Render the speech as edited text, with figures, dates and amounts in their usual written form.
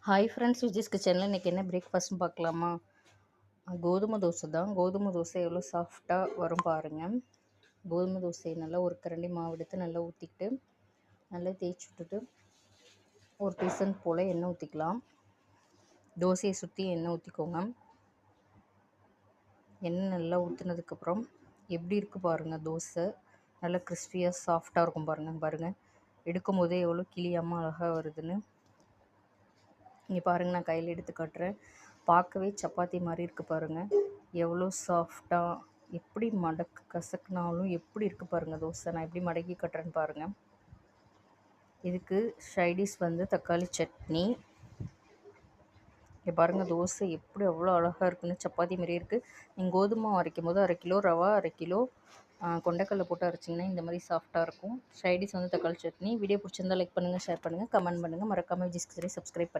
Hi friends, Vijay's கிச்சனில் இன்றைக்கி என்ன பிரேக்ஃபாஸ்ட்னு பார்க்கலாமா? கோதுமை தோசை தான். கோதுமை தோசை எவ்வளோ சாஃப்டாக வரும் பாருங்கள். கோதுமை தோசையை நல்லா ஒரு கரண்டி மாவு எடுத்து நல்லா ஊற்றிக்கிட்டு நல்லா தேய்ச்சி விட்டுட்டு ஒரு டீஸ்பூன் போல் எண்ணெய் ஊற்றிக்கலாம். தோசையை சுற்றி எண்ணெய் ஊற்றிக்கோங்க. எண்ணெய் நல்லா ஊற்றினதுக்கப்புறம் எப்படி இருக்குது பாருங்கள். தோசை நல்லா கிறிஸ்பியாக சாஃப்டாக இருக்கும் பாருங்கள். எடுக்கும் போதே எவ்வளோ கிளியாமல் அழகாக வருதுன்னு இங்கே பாருங்கள். நான் கையில் எடுத்து காட்டுறேன். பார்க்கவே சப்பாத்தி மாதிரி இருக்குது பாருங்கள். எவ்வளோ சாஃப்டாக, எப்படி மடக்கு கசக்குனாலும் எப்படி இருக்குது பாருங்கள் தோசை. நான் எப்படி மடக்கி கட்டுறேன்னு பாருங்கள். இதுக்கு சைடிஷ் தக்காளி சட்னி. இங்கே பாருங்கள் தோசை எப்படி எவ்வளோ அழகாக இருக்குன்னு, சப்பாத்தி மாதிரியே இருக்குது. நீங்கள் கோதுமை அரைக்கும் போது 1/2 கிலோ ரவா, 1/2 கிலோ கொண்டைக்கடலை போட்டு அரைச்சிங்கன்னா இந்த மாதிரி சாஃப்டாக இருக்கும். சைடிஷ் தக்காளி சட்னி. வீடியோ பிடிச்சிருந்தா லைக் பண்ணுங்கள், ஷேர் பண்ணுங்கள், கமெண்ட் பண்ணுங்கள். மறக்காமல் விஜய்ஸ் கிச்சனை சப்ஸ்கிரைப் பண்ணி